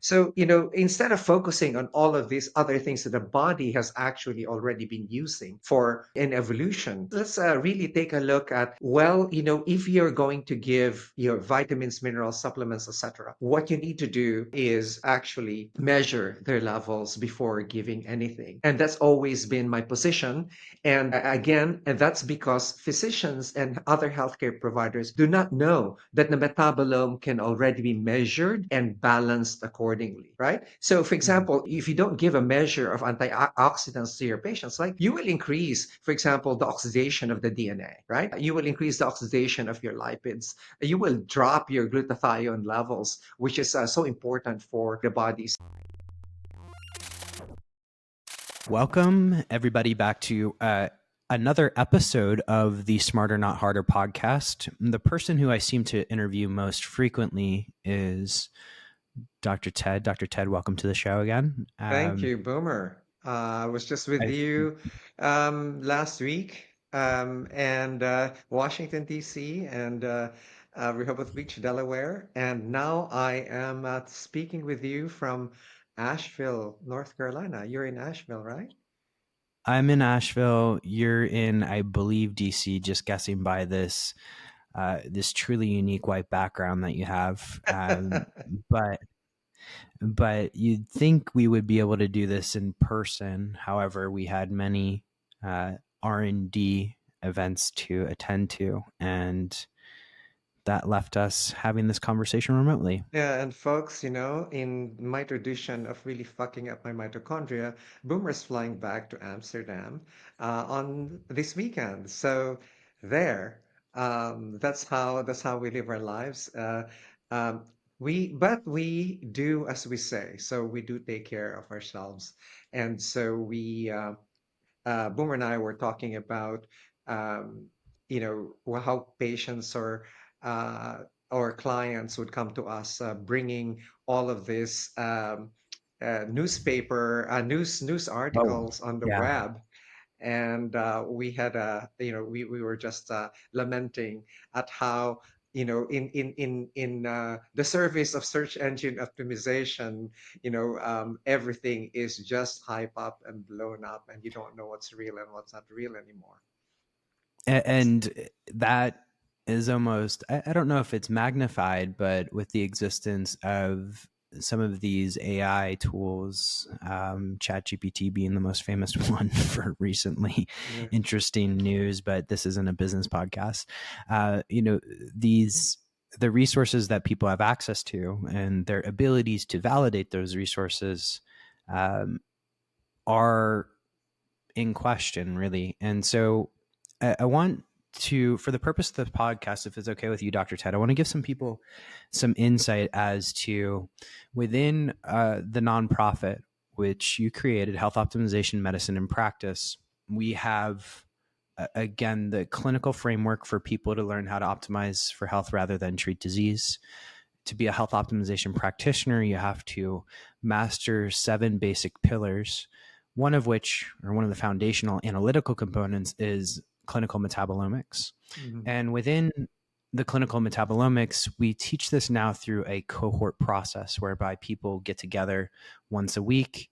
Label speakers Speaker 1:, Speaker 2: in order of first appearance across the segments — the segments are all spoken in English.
Speaker 1: So, instead of focusing on all of these other things that the body has actually already been using for an evolution, let's really take a look at, well, if you're going to give your vitamins, minerals, supplements, etc., what you need to do is actually measure their levels before giving anything. And that's always been my position. And again, and that's because physicians and other healthcare providers do not know that the metabolome can already be measured and balanced accordingly, right? So, for
Speaker 2: Mhm.
Speaker 1: example, if you don't give a measure of antioxidants to your patients, like you will increase, for example, the oxidation of the DNA, right? You will increase the oxidation of your lipids. You will drop your glutathione levels, which is so important for the body's.
Speaker 2: Welcome, everybody, back to another episode of the Smarter Not Harder podcast. The person who I seem to interview most frequently is Dr. Ted. Dr. Ted, welcome to the show again.
Speaker 1: Thank you, Boomer. I was just with
Speaker 2: I,
Speaker 1: you last week and Washington, D.C. and Rehoboth Beach, Delaware. And now I am speaking with you from Asheville, North Carolina. You're in Asheville, right?
Speaker 2: I'm in Asheville. You're in, I believe, DC. Just guessing by this truly unique white background that you have. But you'd think we would be able to do this in person. However, we had many R&D events to attend to, and that left us having this conversation remotely.
Speaker 1: Yeah, and folks, in my tradition of really fucking up my mitochondria, Boomer's flying back to Amsterdam on this weekend. So there, that's how we live our lives. Um, but we do as we say. So we do take care of ourselves, and so Boomer and I were talking about, how patients uh, or clients would come to us bringing all of this news
Speaker 2: Oh,
Speaker 1: articles on the
Speaker 2: yeah.
Speaker 1: web. And we had we were just lamenting at how in the service of search engine optimization, everything is just hype up and blown up, and you don't know what's real and what's not real anymore.
Speaker 2: And that is almost, I don't know if it's magnified, but with the existence of some of these AI tools, ChatGPT being the most famous one for recently
Speaker 1: Yeah.
Speaker 2: interesting news, but this isn't a business podcast. You know, these the resources that people have access to and their abilities to validate those resources um, are in question, really. And so I want to, for the purpose of the podcast, if it's okay with you, Dr. Ted, I want to give some people some insight as to within the nonprofit, which you created, Health Optimization Medicine in Practice, we have. Again, the clinical framework for people to learn how to optimize for health rather than treat disease. To be a health optimization practitioner, you have to master 7 basic pillars, one of which, or one of the foundational analytical components, is clinical metabolomics.
Speaker 1: Mhm.
Speaker 2: And within the clinical metabolomics, we teach this now through a cohort process whereby people get together once a week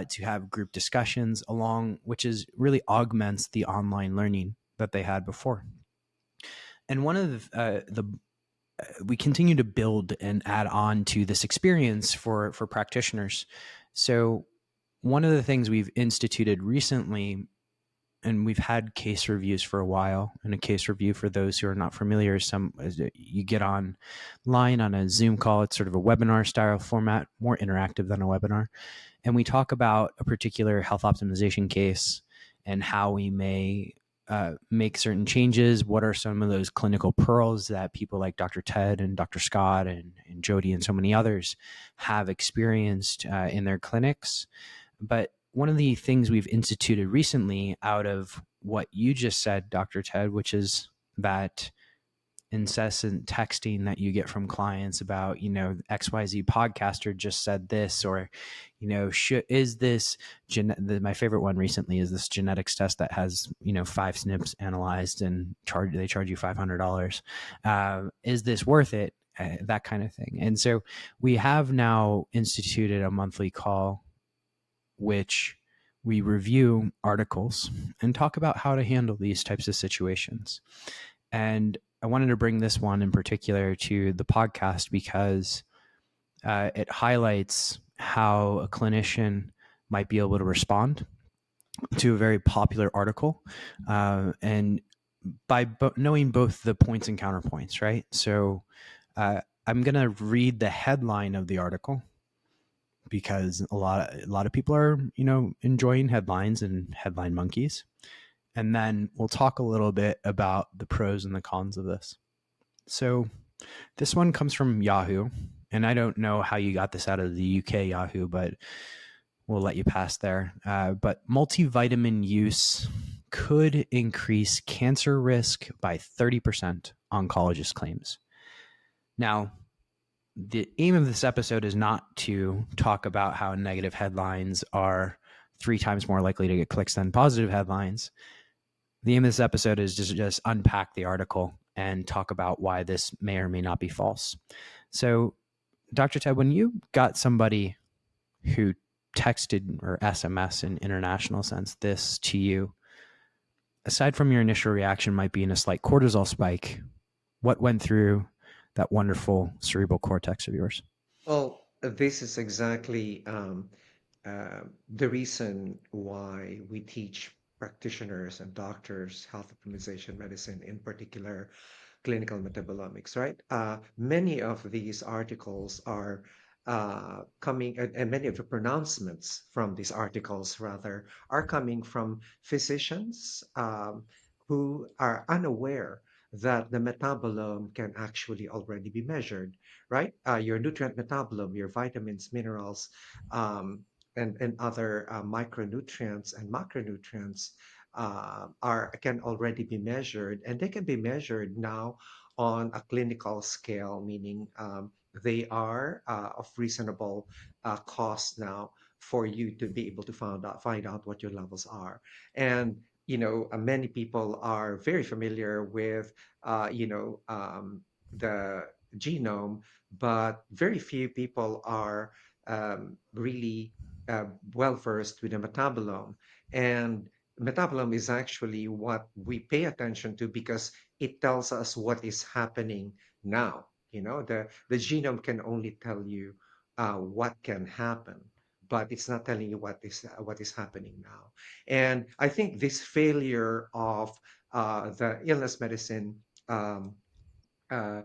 Speaker 2: to have group discussions along, which is really augments the online learning that they had before. And one of the we continue to build and add on to this experience for practitioners. So one of the things we've instituted recently, and we've had case reviews for a while, and a case review, for those who are not familiar, you get online on a Zoom call. It's sort of a webinar style format, more interactive than a webinar, and we talk about a particular health optimization case and how we may make certain changes. What are some of those clinical pearls that people like Dr. Ted and Dr. Scott and Jody and so many others have experienced in their clinics? But one of the things we've instituted recently out of what you just said, Dr. Ted, which is that incessant texting that you get from clients about, XYZ podcaster just said this, or, is this, my favorite one recently is this genetics test that has, 5 SNPs analyzed and they charge you $500. Is this worth it? that kind of thing. And so we have now instituted a monthly call, which we review articles and talk about how to handle these types of situations. And I wanted to bring this one in particular to the podcast because it highlights how a clinician might be able to respond to a very popular article, and by knowing both the points and counterpoints, right? So I'm going to read the headline of the article because a lot of people are, enjoying headlines and headline monkeys, and then we'll talk a little bit about the pros and the cons of this. So this one comes from Yahoo, and I don't know how you got this out of the UK Yahoo, but we'll let you pass there. But multivitamin use could increase cancer risk by 30%, oncologist claims. Now, the aim of this episode is not to talk about how negative headlines are 3 times more likely to get clicks than positive headlines. The aim of this episode is just unpack the article and talk about why this may or may not be false. So, Dr. Ted, when you got somebody who texted or SMS in international sense this to you, aside from your initial reaction might be in a slight cortisol spike, what went through that wonderful cerebral cortex of yours?
Speaker 1: Well, this is exactly the reason why we teach practitioners and doctors health optimization medicine, in particular clinical metabolomics, right? Many of these articles are coming, and many of the pronouncements from these articles, rather, are coming from physicians who are unaware that the metabolome can actually already be measured, right? Your nutrient metabolome, your vitamins, minerals, and other micronutrients and macronutrients are can already be measured, and they can be measured now on a clinical scale, meaning they are of reasonable cost now for you to be able to find out what your levels are. And many people are very familiar with the genome, but very few people are really well versed with the metabolome. And metabolome is actually what we pay attention to because it tells us what is happening now. The genome can only tell you what can happen, but it's not telling you what is happening now. And I think this failure of the illness medicine um, uh,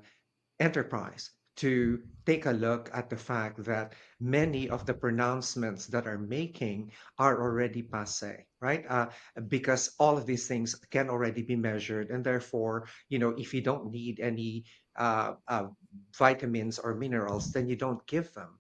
Speaker 1: enterprise to take a look at the fact that many of the pronouncements that are making are already passe, right? Because all of these things can already be measured, and therefore, if you don't need any vitamins or minerals, then you don't give them,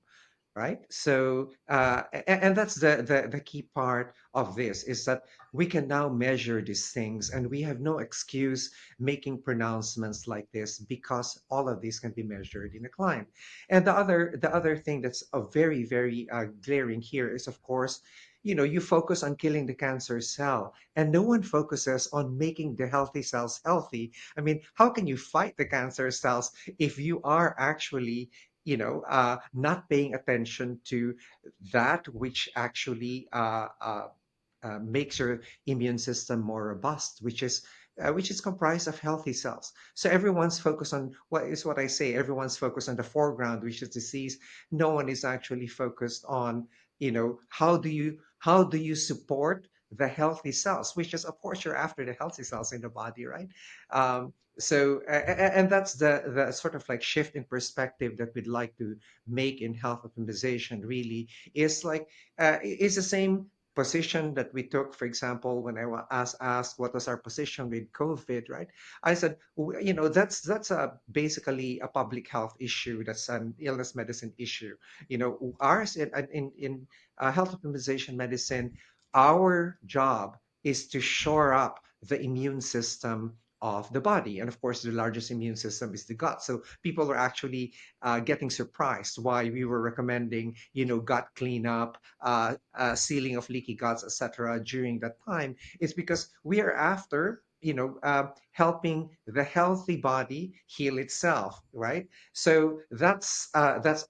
Speaker 1: right? So and that's the key part of this, is that we can now measure these things, and we have no excuse making pronouncements like this because all of these can be measured in a client. And the other thing that's a very very glaring here is, of course, you focus on killing the cancer cell, and no one focuses on making the healthy cells healthy. I mean, how can you fight the cancer cells if you are actually not paying attention to that which actually makes your immune system more robust, which is comprised of healthy cells. So everyone's focused on what I say. Everyone's focused on the foreground, which is disease. No one is actually focused on how do you support the healthy cells, which is, of course, you're after the healthy cells in the body, right? And that's the sort of like shift in perspective that we'd like to make in health optimization. Really, is like it's the same position that we took, for example, when I asked what was our position with COVID, right? I said, that's a basically a public health issue. That's an illness medicine issue. Ours in health optimization medicine, our job is to shore up the immune system of the body. And of course, the largest immune system is the gut. So people are actually getting surprised why we were recommending, gut cleanup, sealing of leaky guts, etc. during that time. It's because we are after, helping the healthy body heal itself, right? So that's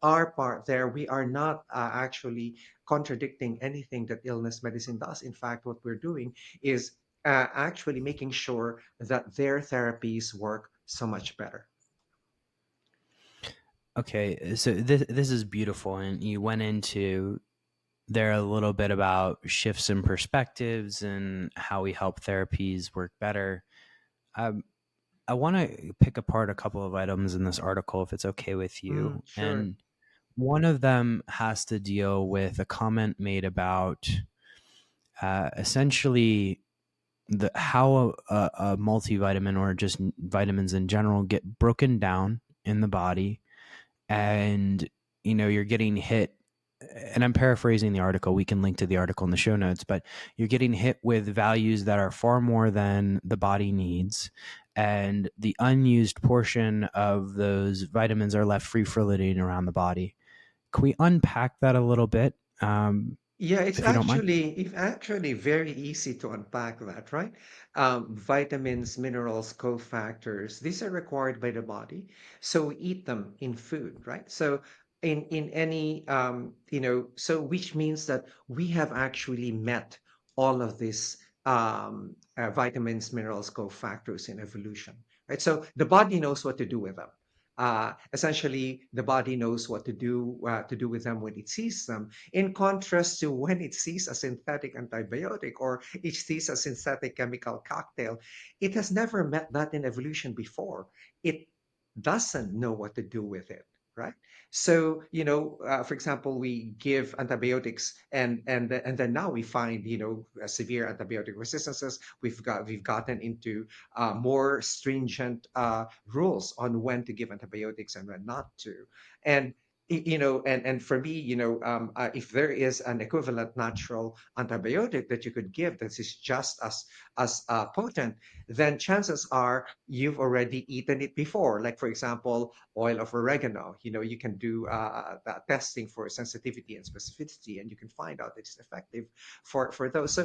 Speaker 1: our part there. We are not actually contradicting anything that illness medicine does. In fact, what we're doing is actually making sure that their therapies work so much better.
Speaker 2: Okay, so this is beautiful, and you went into there a little bit about shifts in perspectives and how we help therapies work better. Um, I want to pick apart a couple of items in this article, if it's okay with you.
Speaker 1: Sure.
Speaker 2: And one of them has to deal with a comment made about essentially the how a multivitamin or just vitamins in general get broken down in the body, and you're getting hit, and I'm paraphrasing the article. We can link to the article in the show notes, but you're getting hit with values that are far more than the body needs, and the unused portion of those vitamins are left free floating around the body. Can we unpack that a little bit,
Speaker 1: Yeah,
Speaker 2: if you don't mind?
Speaker 1: it's actually very easy to unpack that, right? Vitamins, minerals, cofactors, these are required by the body, so we eat them in food, right? So in any so which means that we have actually met all of these vitamins, minerals, cofactors in evolution, right? So the body knows what to do with them. Essentially, the body knows what to do with them when it sees them, in contrast to when it sees a synthetic antibiotic or it sees a synthetic chemical cocktail. It has never met that in evolution before. It doesn't know what to do with it, right? So, for example, we give antibiotics, and then now we find, severe antibiotic resistances. We've gotten into more stringent rules on when to give antibiotics and when not to. And and for me, if there is an equivalent natural antibiotic that you could give that is just as potent, then chances are you've already eaten it before. Like, for example, oil of oregano. You can do that testing for sensitivity and specificity, and you can find out it's effective for those.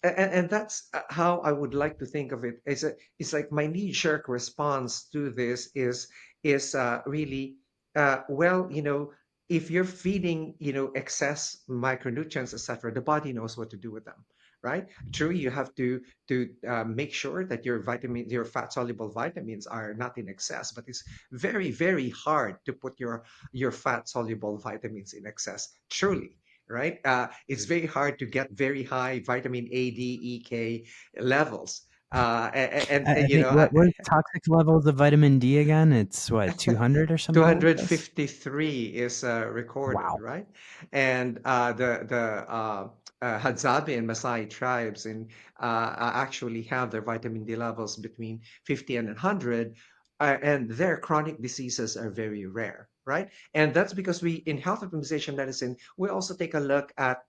Speaker 1: And that's how I would like to think of it. It's like my knee-jerk response to this is really well, if you're feeding, excess micronutrients, etc., the body knows what to do with them, right? True, you have to make sure that your fat soluble vitamins are not in excess, but it's very, very hard to put your fat soluble vitamins in excess. Truly. Right, it's very hard to get very high vitamin A, D, E, K levels,
Speaker 2: I think what is toxic levels of vitamin D again? It's what, 200 or something like this?
Speaker 1: 253 is recorded,
Speaker 2: Wow.
Speaker 1: right? And the Hadzabe and Maasai tribes actually have their vitamin D levels between 50 and 100, and their chronic diseases are very rare, right? And that's because we, in health optimization medicine, we also take a look at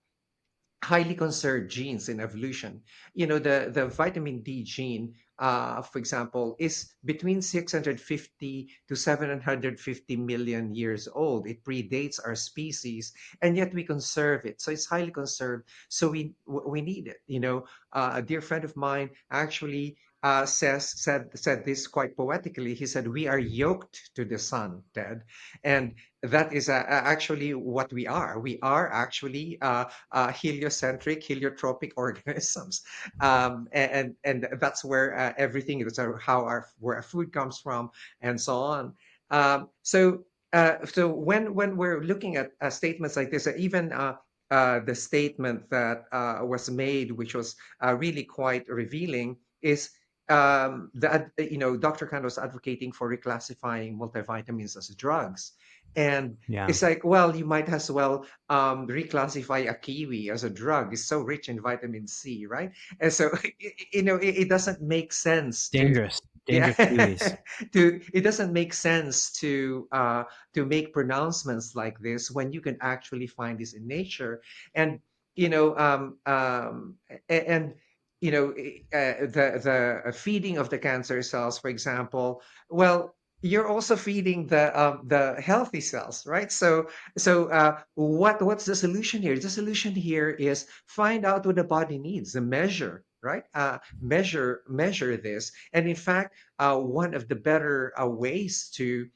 Speaker 1: highly conserved genes in evolution. The vitamin D gene, for example, is between 650 to 750 million years old. It predates our species, and yet we conserve it. So it's highly conserved. So we need it. A dear friend of mine actually said this quite poetically. He said, "We are yoked to the sun, Ted," and that is actually what we are. We are actually heliocentric, heliotropic organisms, and that's where everything is, how where our food comes from, and so on. So when we're looking at statements like this, even the statement that was made, which was really quite revealing, is Dr. Khan was advocating for reclassifying multivitamins as drugs. And
Speaker 2: Yeah.
Speaker 1: it's like, well, you might as well reclassify a kiwi as a drug. It's so rich in vitamin C, right? And so, it doesn't make sense to,
Speaker 2: Dangerous,
Speaker 1: yeah,
Speaker 2: dangerous kiwis.
Speaker 1: it doesn't make sense to make pronouncements like this when you can actually find this in nature. And you know and the feeding of the cancer cells, for example, well, you're also feeding the healthy cells, right? So what's the solution here? The solution here is find out what the body needs, the measure right? Measure this, and in fact, one of the better ways to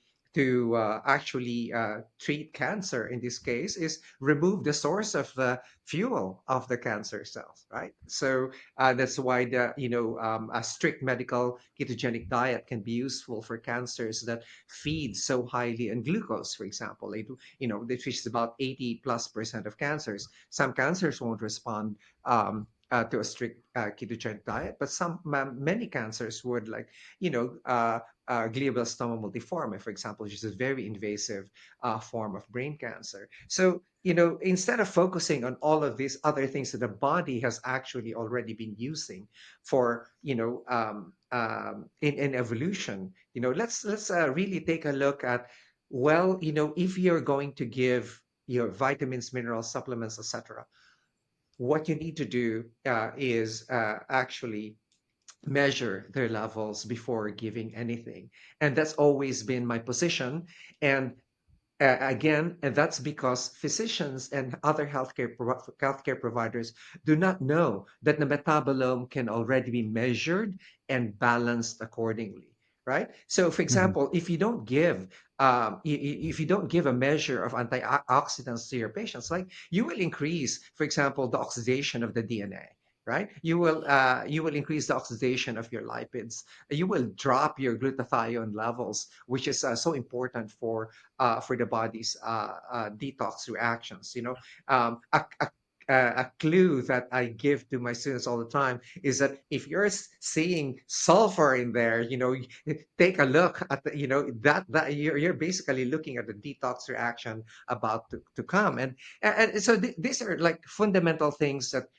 Speaker 1: actually treat cancer in this case is remove the source of the fuel of the cancer cells, right? So that's why a strict medical ketogenic diet can be useful for cancers that feed so highly on glucose, for example. Which is about 80+% of cancers. Some cancers won't respond to a strict ketogenic diet, but many cancers would, like glioblastoma multiforme, for example, which is a very invasive form of brain cancer. So, instead of focusing on all of these other things that the body has actually already been using for, in evolution, let's really take a look at, well, if you're going to give your vitamins, minerals, supplements, etc., what you need to do is actually measure their levels before giving anything. And that's always been my position. And again, and that's because physicians and other healthcare providers do not know that the metabolome can already be measured and balanced accordingly, right? So, for
Speaker 2: Mhm.
Speaker 1: example, if you don't give a measure of antioxidants to your patients, like, you will increase, for example, the oxidation of the DNA. Right, you will increase the oxidation of your lipids. You will drop your glutathione levels, which is so important for the body's detox reactions. A clue that I give to my students all the time is that if you're seeing sulfur in there, take a look at that you're basically looking at the detox reaction about to come. And so these are like fundamental things that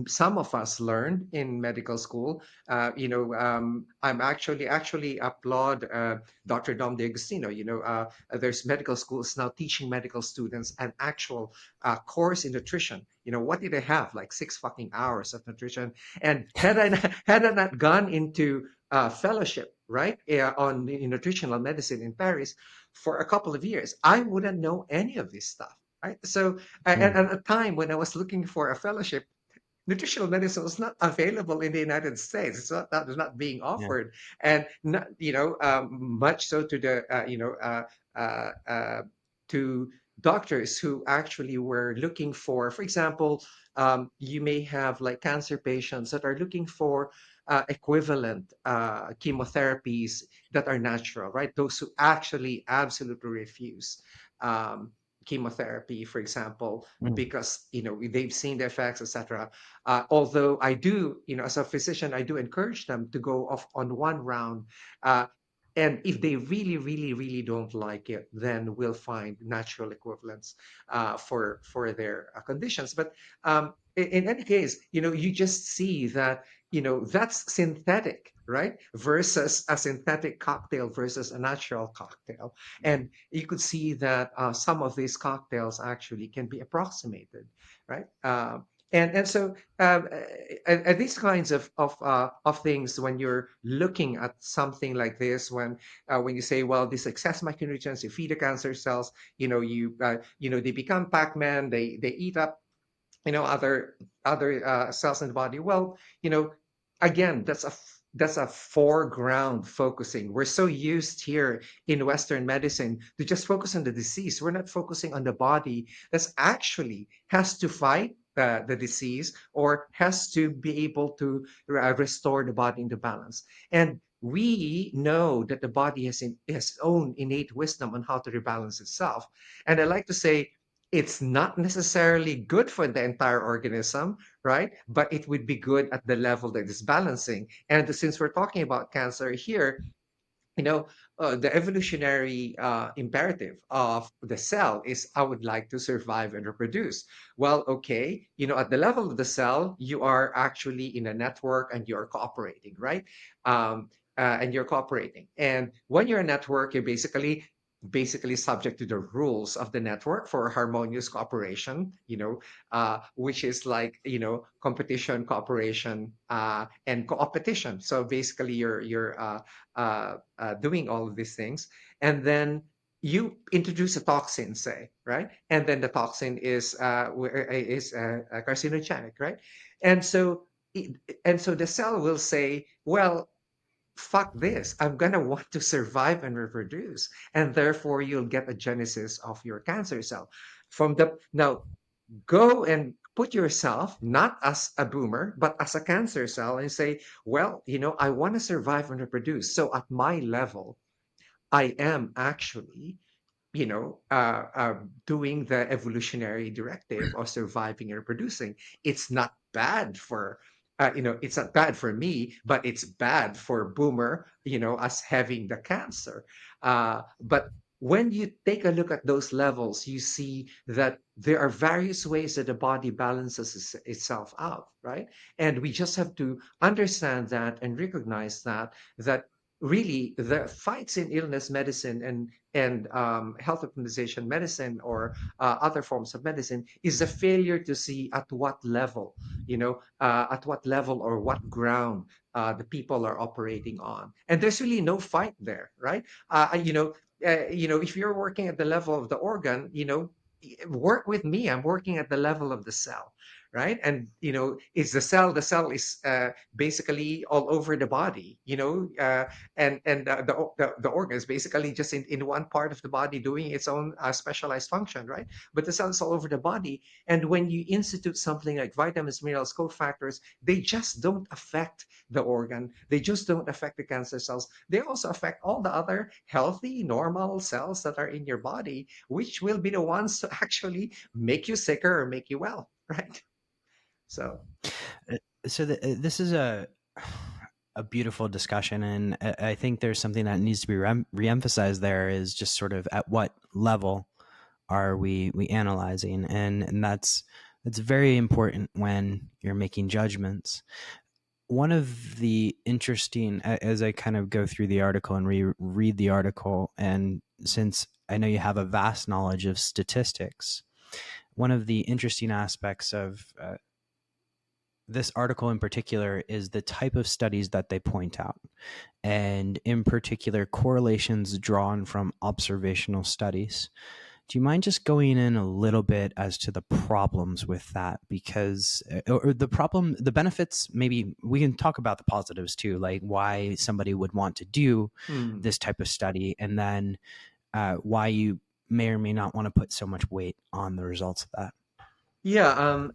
Speaker 1: some of us learned in medical school. I'm actually applaud Dr. Dom D'Agostino. There's medical schools now teaching medical students an actual course in nutrition. What did I have? Like 6 fucking hours of nutrition. And had I not gone into fellowship, right, on nutritional medicine in Paris for a couple of years, I wouldn't know any of this stuff. Right. So,
Speaker 2: Mm.
Speaker 1: at a time when I was looking for a fellowship, nutritional medicine was not available in the United States. That was not being
Speaker 2: Yeah.
Speaker 1: offered, and not, much so to the uh, uh, to doctors who actually were looking for example, you may have like cancer patients that are looking for equivalent chemotherapies that are natural, right? Those who actually absolutely refuse. Chemotherapy, for example,
Speaker 2: Mm.
Speaker 1: because they've seen the effects, etc. Although I do, as a physician, I do encourage them to go off on one round. Uh, and if they really, really, really don't like it, then we'll find natural equivalents for their conditions. But in any case, you just see that that's synthetic, right? Versus a synthetic cocktail versus a natural cocktail, and you could see that some of these cocktails actually can be approximated, right? And so and these kinds of things, when you're looking at something like this, when you say, well, this excess micronutrients, you feed the cancer cells, they become Pac-Man, they eat up other cells in the body. Well, again, that's a foreground focusing. We're so used here in Western medicine to just focus on the disease. We're not focusing on the body that's actually has to fight the disease, or has to be able to restore the body into balance. And we know that the body has its own innate wisdom on how to rebalance itself. And I like to say, it's not necessarily good for the entire organism, right? But it would be good at the level that is balancing. And since we're talking about cancer here, you know, the evolutionary imperative of the cell is, I would like to survive and reproduce. Well, okay, at the level of the cell, you are actually in a network and you're cooperating, right? And you're cooperating. And when you're a network, you're basically subject to the rules of the network for harmonious cooperation, which is like, competition, cooperation, and co-opetition. So basically, you're doing all of these things, and then you introduce a toxin, say, right? And then the toxin is carcinogenic, right? And so and so the cell will say, well, fuck this. I'm going to want to survive and reproduce. And therefore, you'll get a genesis of your cancer cell. From the now, go and put yourself not as a boomer, but as a cancer cell and say, well, I want to survive and reproduce. So at my level, I am actually doing the evolutionary directive of surviving and reproducing. It's not bad for, it's not bad for me, but it's bad for Boomer, us having the cancer. But when you take a look at those levels, you see that there are various ways that the body balances itself out, right? And we just have to understand that and recognize that really the fights in illness medicine and health optimization medicine or other forms of medicine is a failure to see at what level or what ground the people are operating on, and there's really no fight there, right? If you're working at the level of the organ, work with me. I'm working at the level of the cell, right? And it's the cell is basically all over the body, and the organ is basically just in one part of the body doing its own specialized function, right? But the cells all over the body, and when you institute something like vitamins, minerals, cofactors, they just don't affect the organ. They just don't affect the cancer cells. They also affect all the other healthy, normal cells that are in your body, which will be the ones to actually make you sicker or make you well, right? So
Speaker 2: This is a beautiful discussion, and I think there's something that needs to be reemphasized. There is just sort of at what level are we analyzing, and that's very important when you're making judgments. One of the interesting, as I kind of go through the article and read the article, and since I know you have a vast knowledge of statistics, one of the interesting aspects of this article in particular is the type of studies that they point out, and in particular, correlations drawn from observational studies. Do you mind just going in a little bit as to the problems with that? Because, or the problem, the benefits, maybe we can talk about the positives too, like why somebody would want to do
Speaker 1: hmm.
Speaker 2: this type of study, and then why you may or may not want to put so much weight on the results of that.
Speaker 1: Yeah,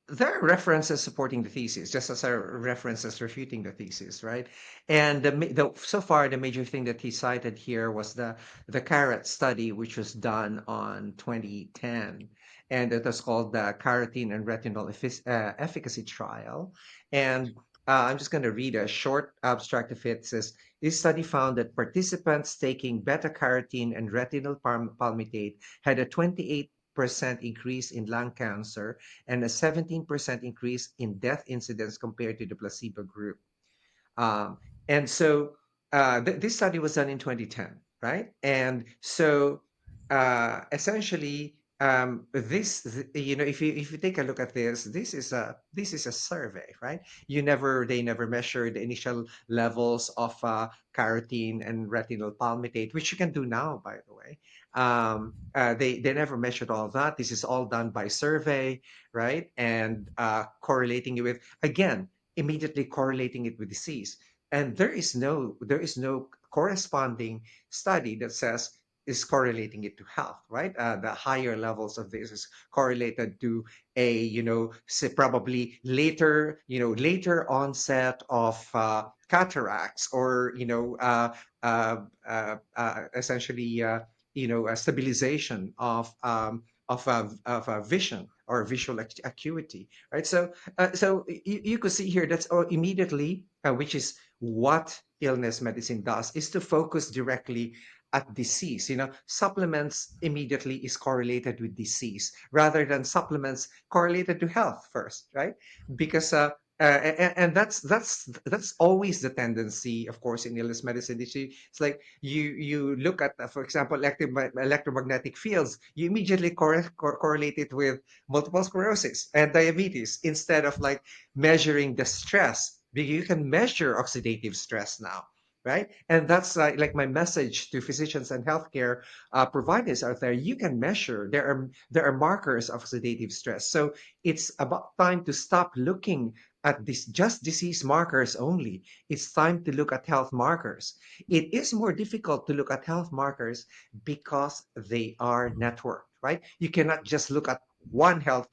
Speaker 1: there are references supporting the thesis, just as there are references refuting the thesis, right? And so far, the major thing that he cited here was the carrot study, which was done on 2010, and it was called the carotene and retinol efficacy trial. And I'm just going to read a short abstract of it. It says this study found that participants taking beta carotene and retinol palmitate had a 28% increase in lung cancer and a 17% increase in death incidence compared to the placebo group. Um, and so this study was done in 2010, right? And so essentially, if you take a look at this, this is a survey, right? They never measured the initial levels of carotene and retinol palmitate, which you can do now, by the way. They never measured all that. This is all done by survey, right? And correlating it with, again, immediately correlating it with disease. And there is no corresponding study that says is correlating it to health, right? The higher levels of this is correlated to a, say probably later onset of cataracts, or essentially a stabilization of vision or visual acuity, right? So you could see here that's immediately, which is what illness medicine does, is to focus directly at disease. Supplements immediately is correlated with disease rather than supplements correlated to health first, right? Because and that's always the tendency, of course, in illness medicine. It's like you look at, for example, electromagnetic fields. You immediately correlate it with multiple sclerosis and diabetes instead of like measuring the stress. Because you can measure oxidative stress now, right? And that's like my message to physicians and healthcare providers out there. You can measure. There are markers of oxidative stress. So it's about time to stop looking at this just disease markers only. It's time to look at health markers. It is more difficult to look at health markers because they are networked, right? You cannot just look at one health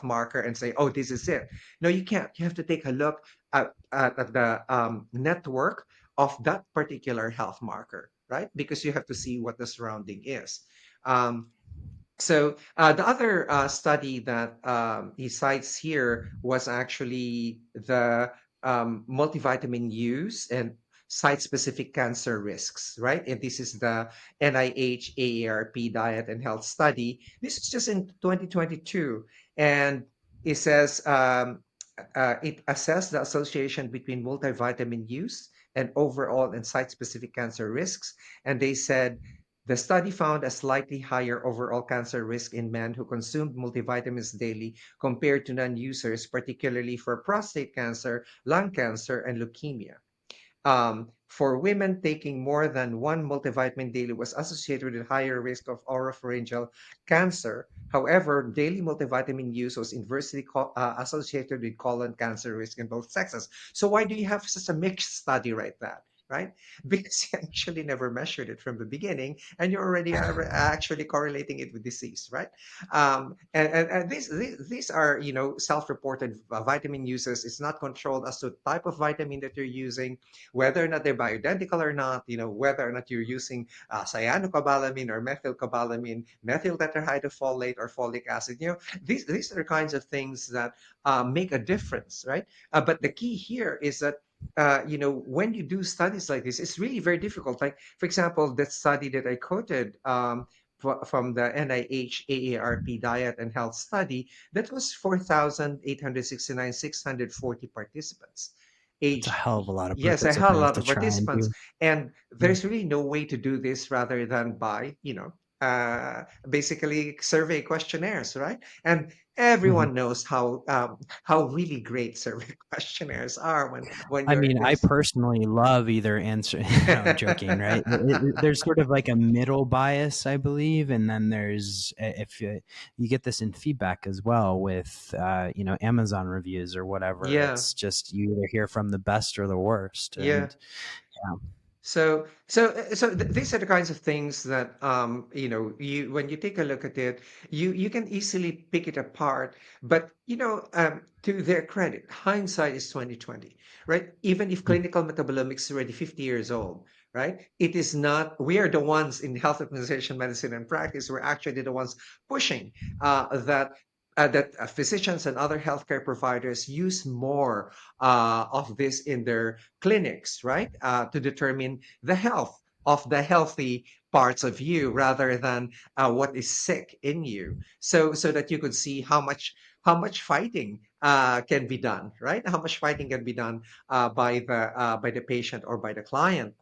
Speaker 1: marker and say, oh, this is it. No, you can't. You have to take a look at the network of that particular health marker, right? Because you have to see what the surrounding is. So the other study that he cites here was actually the multivitamin use and site-specific cancer risks, right? And this is the NIH AARP Diet and Health Study. This is just in 2022, and it says it assessed the association between multivitamin use and overall and site-specific cancer risks, and they said the study found a slightly higher overall cancer risk in men who consumed multivitamins daily compared to non users, particularly for prostate cancer, lung cancer, and leukemia. For women, taking more than one multivitamin daily was associated with a higher risk of oropharyngeal cancer. However, daily multivitamin use was inversely associated with colon cancer risk in both sexes. So why do you have such a mixed study right that? Right? Because you actually never measured it from the beginning, and you already are actually correlating it with disease, right? And these are self-reported vitamin uses. It's not controlled as to the type of vitamin that you're using, whether or not they're bioidentical or not, whether or not you're using cyanocobalamin or methylcobalamin, methyl tetrahydrofolate or folic acid. These are kinds of things that make a difference, right? But the key here is that when you do studies like this, it's really very difficult. Like, for example, that study that I quoted from the NIH AARP Diet and Health Study, that was 4,869, 640 participants.
Speaker 2: That's a
Speaker 1: Age,
Speaker 2: hell of a lot of
Speaker 1: yes, I had a
Speaker 2: participants
Speaker 1: lot
Speaker 2: to
Speaker 1: of
Speaker 2: try and
Speaker 1: participants,
Speaker 2: do.
Speaker 1: and
Speaker 2: Yeah.
Speaker 1: there's really no way to do this rather than by, basically survey questionnaires, right? And
Speaker 2: Mhm.
Speaker 1: everyone knows how really great survey questionnaires are when
Speaker 2: I
Speaker 1: you're
Speaker 2: mean, I
Speaker 1: this.
Speaker 2: personally love either answer. No, I'm joking, right? There's sort of like a middle bias, I believe, and then there's if you get this in feedback as well with Amazon reviews or whatever.
Speaker 1: Yeah,
Speaker 2: It's just you either hear from the best or the worst,
Speaker 1: yeah.
Speaker 2: and yeah,
Speaker 1: These are the kinds of things that you when you take a look at it, you can easily pick it apart. But to their credit, hindsight is 2020, right? Even if
Speaker 2: mm,
Speaker 1: clinical metabolomics is already 50 years old, right? It is not. We are the ones in health organization, medicine, and practice. We're actually the ones pushing that physicians and other healthcare providers use more of this in their clinics, right? To determine the health of the healthy parts of you rather than what is sick in you. So that you could see how much fighting can be done, right? How much fighting can be done by the patient or by the client.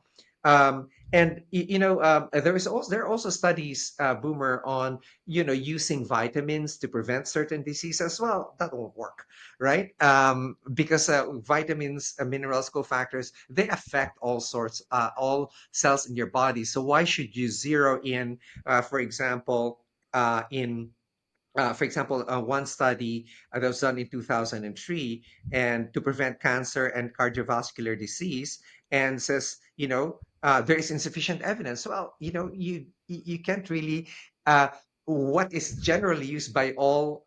Speaker 1: There are also studies, Boomer, on using vitamins to prevent certain diseases. Well, that won't work, right? Because vitamins, minerals, cofactors, they affect all cells in your body. So why should you zero in, for example, one study that was done in 2003 and to prevent cancer and cardiovascular disease, and says, there is insufficient evidence. Well, you can't really, what is generally used by all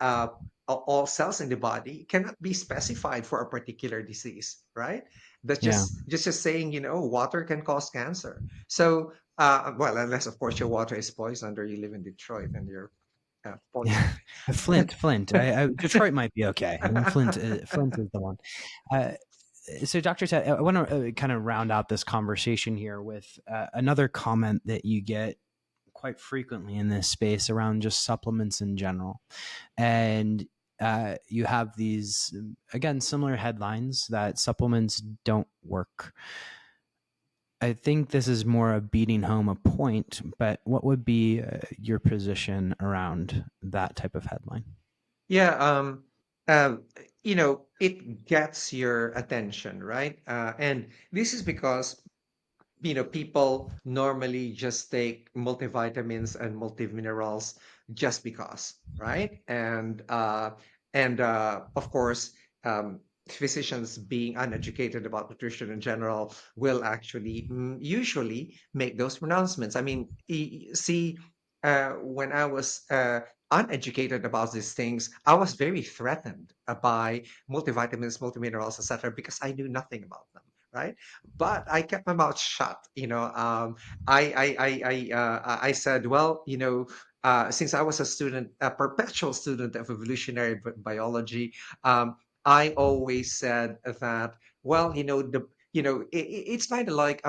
Speaker 1: cells in the body cannot be specified for a particular disease, right? That's
Speaker 2: yeah.
Speaker 1: just saying, water can cause cancer. So, well, unless of course your water is poisoned or you live in Detroit and you're
Speaker 2: Yeah,
Speaker 1: poisoned.
Speaker 2: Flint. Detroit might be okay. Flint is the one. Uh, so, Doctor Ted, I want to kind of round out this conversation here with another comment that you get quite frequently in this space around just supplements in general, and you have these again similar headlines that supplements don't work. I think this is more of beating home a point, but what would be your position around that type of headline?
Speaker 1: Yeah, um, it gets your attention, right? And this is because people normally just take multivitamins and multiminerals just because, right? And of course, physicians, being uneducated about nutrition in general, will actually usually make those pronouncements. I mean, see, when I was uneducated about these things, I was very threatened by multivitamins, multiminerals, etc., because I knew nothing about them, right? But I kept my mouth shut. I said, well, since I was a student, a perpetual student of evolutionary biology, I always said that, well, it's kind of like,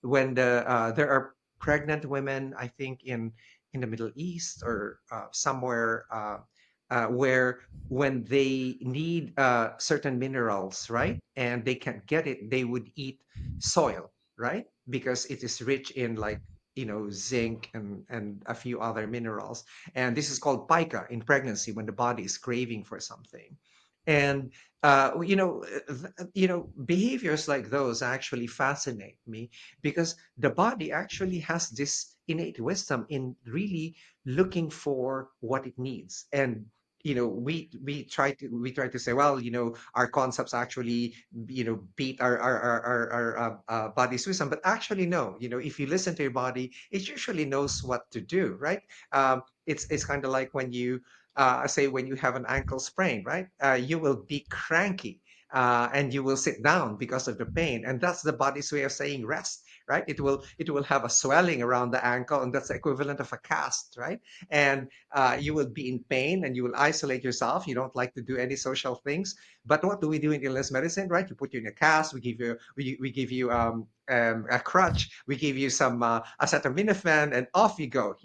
Speaker 1: when there are pregnant women, I think in the Middle East or somewhere, where when they need certain minerals, right, and they can't get it, they would eat soil, right, because it is rich in, like, zinc and a few other minerals. And this is called pica in pregnancy, when the body is craving for something. And behaviors like those actually fascinate me, because the body actually has this innate wisdom in really looking for what it needs. And we try to say, well, our concepts actually beat our body's wisdom. But actually, no. If you listen to your body, it usually knows what to do, right? It's kind of like when you say, when you have an ankle sprain, right? You will be cranky, and you will sit down because of the pain, and that's the body's way of saying rest, right? It will have a swelling around the ankle, and that's the equivalent of a cast, right? And you will be in pain, and you will isolate yourself. You don't like to do any social things. But what do we do in illness medicine, right? We put you in a cast. We give you a crutch. We give you some acetaminophen, and off you go.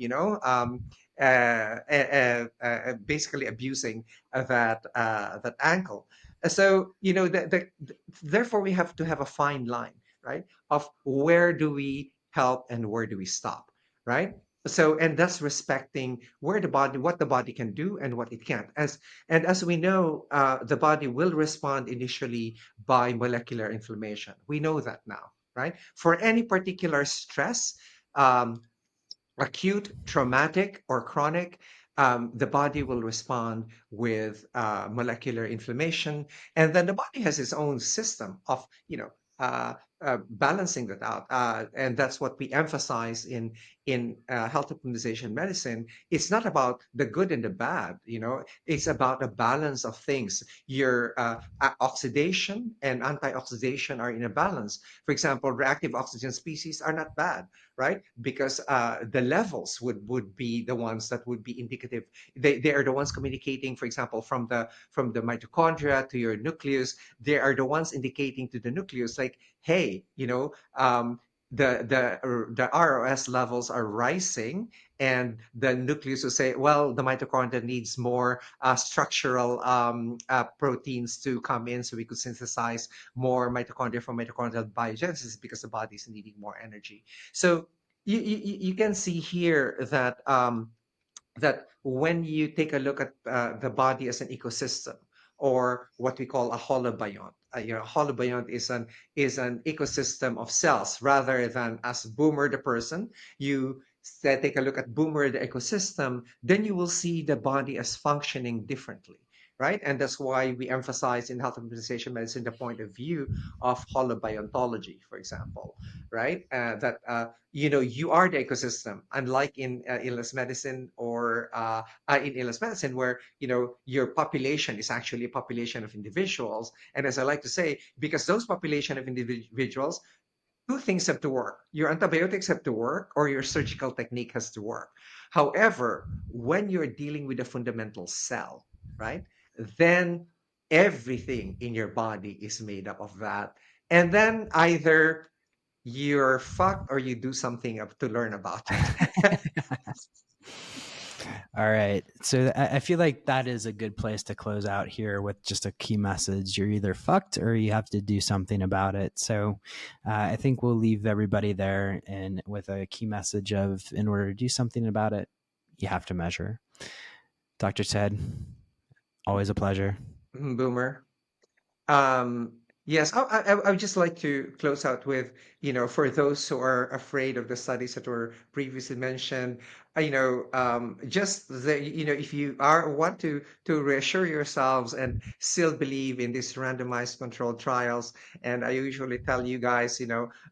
Speaker 1: Basically abusing that ankle. So therefore we have to have a fine line, right? Of where do we help and where do we stop, right? So, and that's respecting what the body can do and what it can't. As we know, the body will respond initially by molecular inflammation. We know that now, right? For any particular stress, um, acute, traumatic, or chronic, the body will respond with molecular inflammation, and then the body has its own system of balancing that out, and that's what we emphasize in health optimization medicine. It's not about the good and the bad, it's about a balance of things. Your oxidation and antioxidation are in a balance. For example, reactive oxygen species are not bad, right? Because the levels would be the ones that would be indicative. They are the ones communicating, for example, from the mitochondria to your nucleus. They are the ones indicating to the nucleus, like, hey, the ROS levels are rising, and the nucleus will say, well, the mitochondria needs more structural proteins to come in, so we could synthesize more mitochondria from mitochondrial biogenesis, because the body is needing more energy. So you can see here that when you take a look at the body as an ecosystem, or what we call a holobiont. Holobiont is an ecosystem of cells, rather than as Boomer the person. You take a look at Boomer the ecosystem, then you will see the body as functioning differently, right? And that's why we emphasize in health optimization medicine the point of view of holobiontology, for example, right? That you are the ecosystem, unlike in illness medicine, or in illness medicine, where your population is actually a population of individuals. And as I like to say, because those population of individuals, two things have to work: your antibiotics have to work, or your surgical technique has to work. However, when you're dealing with a fundamental cell, right, then everything in your body is made up of that. And then either you're fucked, or you do something to learn about it.
Speaker 2: All right. So I feel like that is a good place to close out here with just a key message. You're either fucked or you have to do something about it. So I think we'll leave everybody there and with a key message of, in order to do something about it, you have to measure. Dr. Ted, always a pleasure.
Speaker 1: Boomer. Um, Yes, I would just like to close out with, for those who are afraid of the studies that were previously mentioned, just if you are want to reassure yourselves and still believe in these randomized controlled trials, and I usually tell you guys,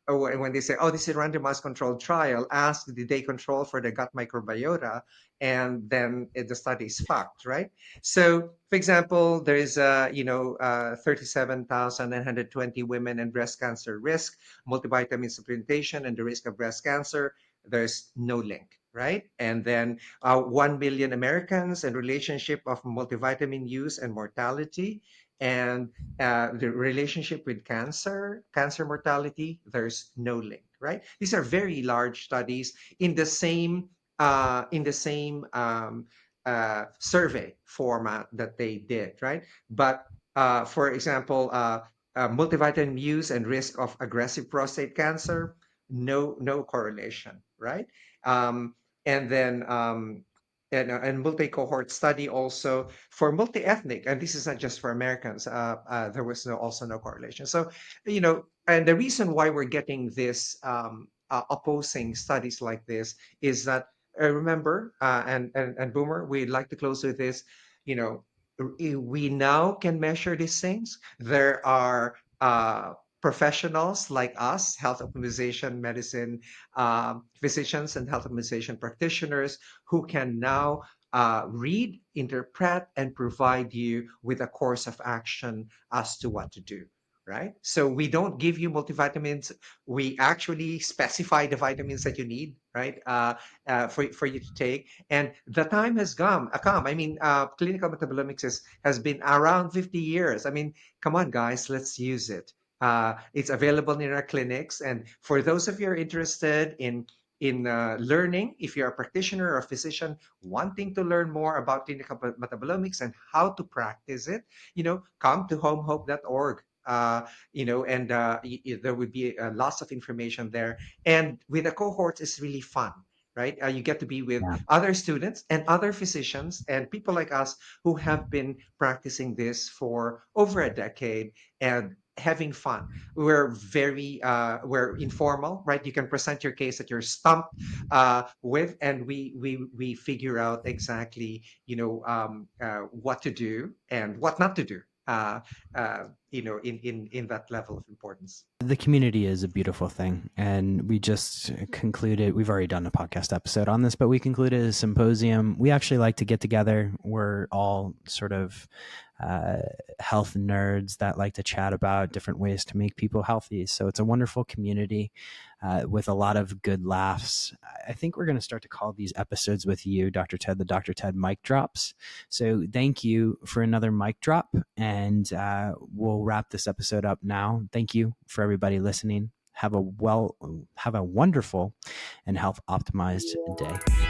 Speaker 1: when they say, "Oh, this is a randomized controlled trial," ask, did they control for the gut microbiota, and then the study is fucked, right? So, for example, there is 37,920 women and breast cancer risk, multivitamin supplementation, and the risk of breast cancer. There's no link, right? And then 1 million Americans and relationship of multivitamin use and mortality, and the relationship with cancer mortality. There's no link, right? These are very large studies in the same survey format that they did, right? But for example, multivitamin use and risk of aggressive prostate cancer, no correlation, right? Um, and then and multi-cohort study also for multi-ethnic, and this is not just for Americans. There was also no correlation. So, and the reason why we're getting this opposing studies like this is that remember, and Boomer, we'd like to close with this. You know, we now can measure these things. There are professionals like us, health optimization, medicine physicians, and health optimization practitioners who can now read, interpret, and provide you with a course of action as to what to do. Right. So we don't give you multivitamins. We actually specify the vitamins that you need. Right. For you to take. And the time has come. I mean, clinical metabolomics has been around 50 years. I mean, come on, guys, let's use it. It's available in our clinics. And for those of you who are interested in learning, if you're a practitioner or a physician wanting to learn more about clinical metabolomics and how to practice it, come to homehope.org. And there would be lots of information there. And with the cohorts, it's really fun, right? You get to be with
Speaker 2: Yeah.
Speaker 1: other students and other physicians and people like us who have been practicing this for over a decade and having fun. We're informal, right? You can present your case that you're stumped with, and we figure out exactly what to do and what not to do. In that level of importance.
Speaker 2: The community is a beautiful thing. And we just concluded, we've already done a podcast episode on this, but we concluded a symposium. We actually like to get together. We're all sort of uh, health nerds that like to chat about different ways to make people healthy. So it's a wonderful community with a lot of good laughs. I think we're going to start to call these episodes with you, Dr. Ted, the Dr. Ted mic drops. So thank you for another mic drop. And we'll wrap this episode up now. Thank you for everybody listening. Have a wonderful and health optimized day.